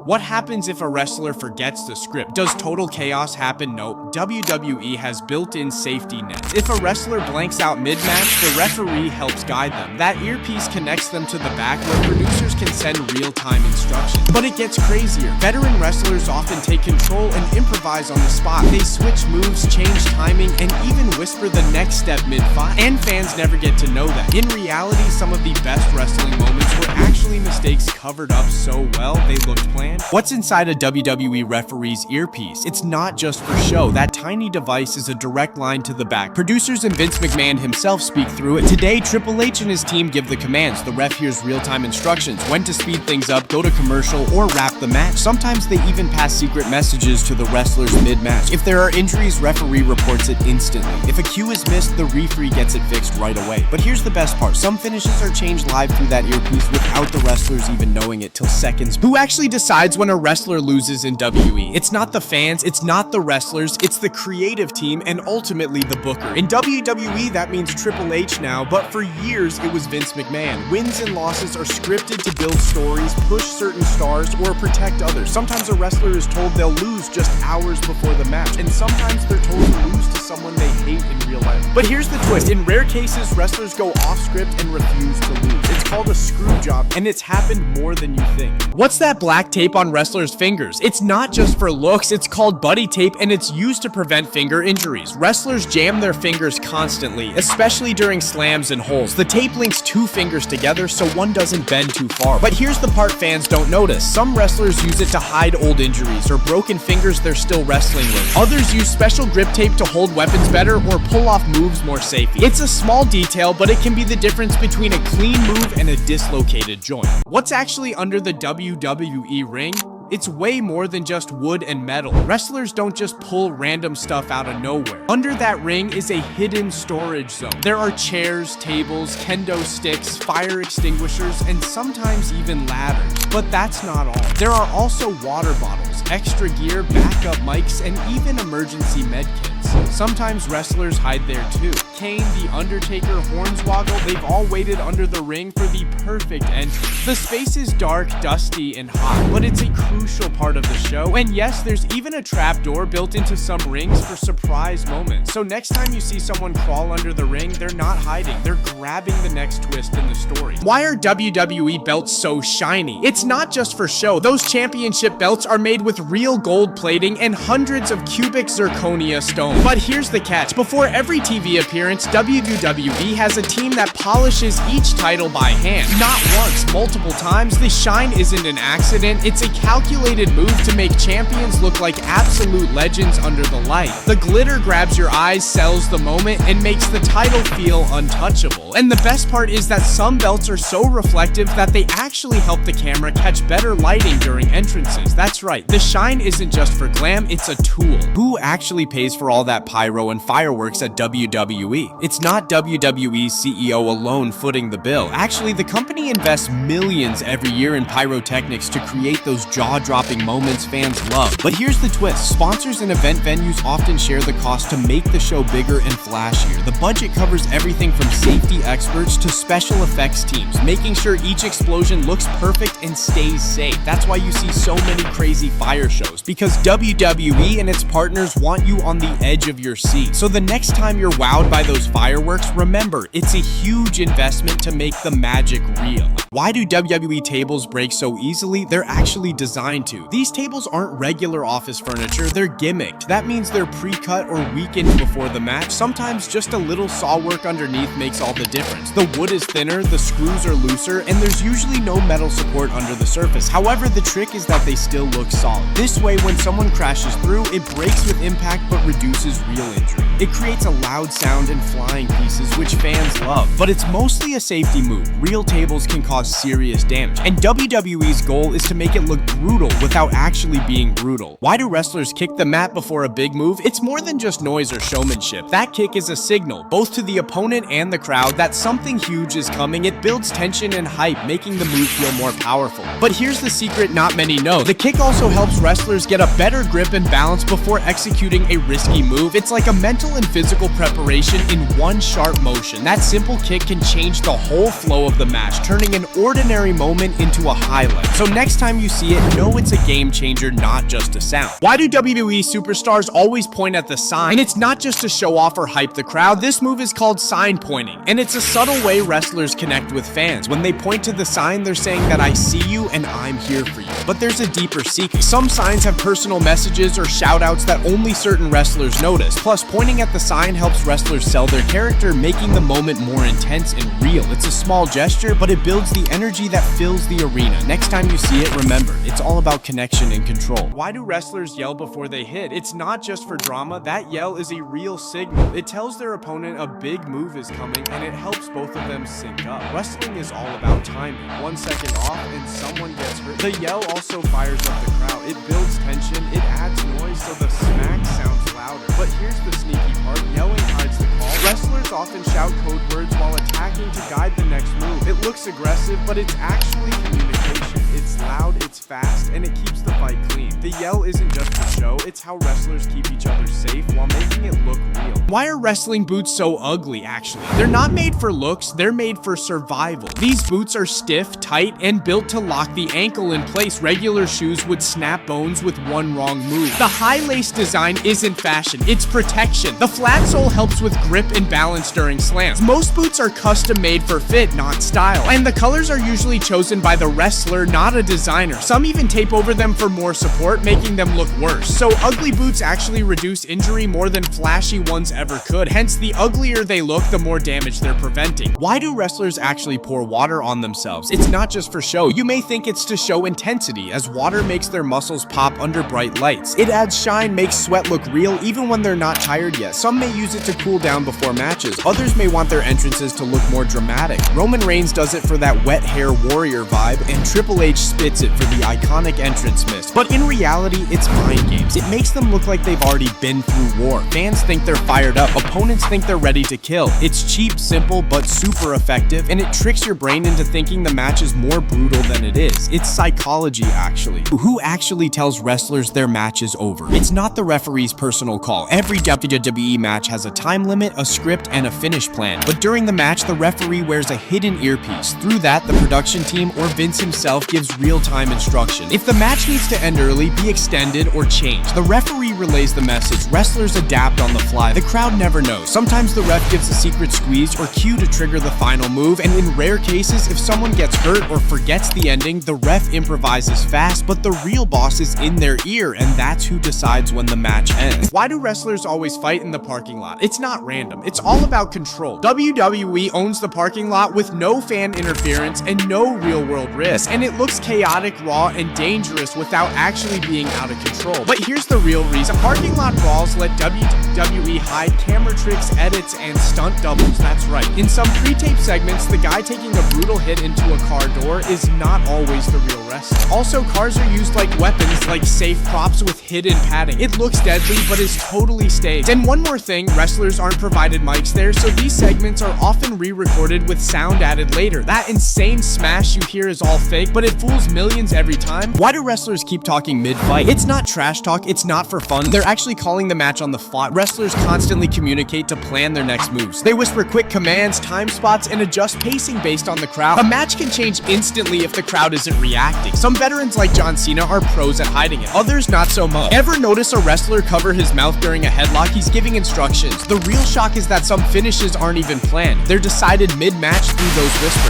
What happens if a wrestler forgets the script? Does total chaos happen? Nope. WWE has built-in safety nets. If a wrestler blanks out mid-match, the referee helps guide them. That earpiece connects them to the back where producers can send real-time instructions. But it gets crazier. Veteran wrestlers often take control and improvise on the spot. They switch moves, change timing, and even whisper the next step mid-fight. And fans never get to know that. In reality, some of the best wrestling moments were actually mistakes covered up so well they looked planned. What's inside a WWE referee's earpiece? It's not just for show. That tiny device is a direct line to the back. Producers and Vince McMahon himself speak through it. Today, Triple H and his team give the commands. The ref hears real-time instructions, when to speed things up, go to commercial, or wrap the match. Sometimes they even pass secret messages to the wrestlers mid-match. If there are injuries, referee reports it instantly. If a cue is missed, the referee gets it fixed right away. But here's the best part. Some finishes are changed live through that earpiece without the wrestlers even knowing it till seconds. Who actually decides when a wrestler loses in WWE? It's not the fans, it's not the wrestlers, it's the creative team and ultimately the booker. In WWE, that means Triple H now, but for years it was Vince McMahon. Wins and losses are scripted to build stories, push certain stars, or protect others. Sometimes a wrestler is told they'll lose just hours before the match, and sometimes they're told to lose to someone they hate in real life. But here's the twist. In rare cases, wrestlers go off script and refuse to lose. It's called a screw job, and it's happened more than you think. What's that black tape on wrestlers' fingers? It's not just for looks, it's called buddy tape, and it's used to prevent finger injuries. Wrestlers jam their fingers constantly, especially during slams and holds. The tape links two fingers together so one doesn't bend too far. But here's the part fans don't notice. Some wrestlers use it to hide old injuries or broken fingers they're still wrestling with. Others use special grip tape to hold weapons better or pull off moves more safely. It's a small detail, but it can be the difference between a clean move and a dislocated joint. What's actually under the WWE ring? It's way more than just wood and metal. Wrestlers don't just pull random stuff out of nowhere. Under that ring is a hidden storage zone. There are chairs, tables, kendo sticks, fire extinguishers, and sometimes even ladders. But that's not all. There are also water bottles, extra gear, backup mics, and even emergency med kits. Sometimes wrestlers hide there too. Kane, The Undertaker, Hornswoggle, they've all waited under the ring for the perfect entrance. The space is dark, dusty, and hot, but it's a crucial part of the show. And yes, there's even a trap door built into some rings for surprise moments. So next time you see someone crawl under the ring, they're not hiding, they're grabbing the next twist in the story. Why are WWE belts so shiny? It's not just for show. Those championship belts are made with real gold plating and hundreds of cubic zirconia stone. But here's the catch. Before every TV appearance, WWE has a team that polishes each title by hand. Not once, multiple times. The shine isn't an accident. It's a calculated move to make champions look like absolute legends under the light. The glitter grabs your eyes, sells the moment, and makes the title feel untouchable. And the best part is that some belts are so reflective that they actually help the camera catch better lighting during entrances. That's right, the shine isn't just for glam, it's a tool. Who actually pays for all that pyro and fireworks at WWE? It's not WWE's CEO alone footing the bill. Actually, the company invests millions every year in pyrotechnics to create those jaw-dropping moments fans love. But here's the twist. Sponsors and event venues often share the cost to make the show bigger and flashier. The budget covers everything from safety experts to special effects teams, making sure each explosion looks perfect and stays safe. That's why you see so many crazy fire shows, because WWE and its partners want you on the edge of your seat. So the next time you're wowed by those fireworks, remember, it's a huge investment to make the magic real. Why do WWE tables break so easily? They're actually designed to. These tables aren't regular office furniture, they're gimmicked. That means they're pre-cut or weakened before the match. Sometimes just a little saw work underneath makes all the difference. The wood is thinner, the screws are looser, and there's usually no metal support under the surface. However, the trick is that they still look solid. This way, when someone crashes through, it breaks with impact but reduces real injury. It creates a loud sound and flying pieces, which fans love. But it's mostly a safety move. Real tables can cause serious damage, and WWE's goal is to make it look brutal without actually being brutal. Why do wrestlers kick the mat before a big move? It's more than just noise or showmanship. That kick is a signal, both to the opponent and the crowd, that something huge is coming. It builds tension and hype, making the move feel more powerful. But here's the secret not many know. The kick also helps wrestlers get a better grip and balance before executing a risky move. It's like a mental and physical preparation in one sharp motion. That simple kick can change the whole flow of the match, turning an ordinary moment into a highlight. So next time you see it, know it's a game changer, not just a sound. Why do WWE superstars always point at the sign? And it's not just to show off or hype the crowd. This move is called sign pointing, and it's a subtle way wrestlers connect with fans. When they point to the sign, they're saying that I see you and I'm here for you. But there's a deeper secret. Some signs have personal messages or shout-outs that only certain wrestlers notice. Plus, pointing at the sign helps wrestlers sell their character, making the moment more intense and real. It's a small gesture, but it builds the energy that fills the arena. Next time you see it, remember, it's all about connection and control. Why do wrestlers yell before they hit? It's not just for drama. That yell is a real signal. It tells their opponent a big move is coming, and it helps both of them sync up. Wrestling is all about timing. 1 second off and someone gets hurt. The yell also fires up the crowd. It builds tension, it adds noise so the smack sounds louder. But here's the sneaky part, yelling hides the call. Wrestlers often shout code words while attacking to guide the next move. It looks aggressive, but it's actually communication. It's loud, it's fast, and it keeps the fight clean. The yell isn't just for show, it's how wrestlers keep each other safe while making it look real. Why are wrestling boots so ugly, actually? They're not made for looks, they're made for survival. These boots are stiff, tight, and built to lock the ankle in place. Regular shoes would snap bones with one wrong move. The high lace design isn't fashion, it's protection. The flat sole helps with grip and balance during slams. Most boots are custom made for fit, not style. And the colors are usually chosen by the wrestler, not a designer. Some even tape over them for more support, making them look worse. So ugly boots actually reduce injury more than flashy ones ever could. Hence, the uglier they look, the more damage they're preventing. Why do wrestlers actually pour water on themselves? It's not just for show. You may think it's to show intensity, as water makes their muscles pop under bright lights. It adds shine, makes sweat look real even when they're not tired yet. Some may use it to cool down before matches. Others may want their entrances to look more dramatic. Roman Reigns does it for that wet hair warrior vibe, and Triple H spits it for the iconic entrance mist. But in reality, it's mind games. It makes them look like they've already been through war. Fans think they're fired up. Opponents think they're ready to kill. It's cheap, simple, but super effective, and it tricks your brain into thinking the match is more brutal than it is. It's psychology, actually. Who actually tells wrestlers their match is over? It's not the referee's personal call. Every WWE match has a time limit, a script, and a finish plan. But during the match, the referee wears a hidden earpiece. Through that, the production team or Vince himself gives real-time instruction. If the match needs to end early, be extended, or change, the referee relays the message. Wrestlers adapt on the fly. The crowd never knows. Sometimes the ref gives a secret squeeze or cue to trigger the final move, and in rare cases, if someone gets hurt or forgets the ending, the ref improvises fast, but the real boss is in their ear, and that's who decides when the match ends. Why do wrestlers always fight in the parking lot? It's not random. It's all about control. WWE owns the parking lot with no fan interference and no real-world risk, and it looks chaotic, raw, and dangerous without actually being out of control. But here's the real reason. Parking lot brawls let WWE hide camera tricks, edits, and stunt doubles. That's right. In some pre-taped segments, the guy taking a brutal hit into a car door is not always the real wrestler. Also, cars are used like weapons, like safe props with hidden padding. It looks deadly, but is totally staged. And one more thing, wrestlers aren't provided mics there, so these segments are often re-recorded with sound added later. That insane smash you hear is all fake, but it fools millions every time. Why do wrestlers keep talking mid-fight? It's not trash talk, it's not for fun. They're actually calling the match on the fly. Wrestlers constantly communicate to plan their next moves. They whisper quick commands, time spots, and adjust pacing based on the crowd. A match can change instantly if the crowd isn't reacting. Some veterans like John Cena are pros at hiding it, others not so much. Ever notice a wrestler cover his mouth during a headlock? He's giving instructions. The real shock is that some finishes aren't even planned. They're decided mid-match through those whispers.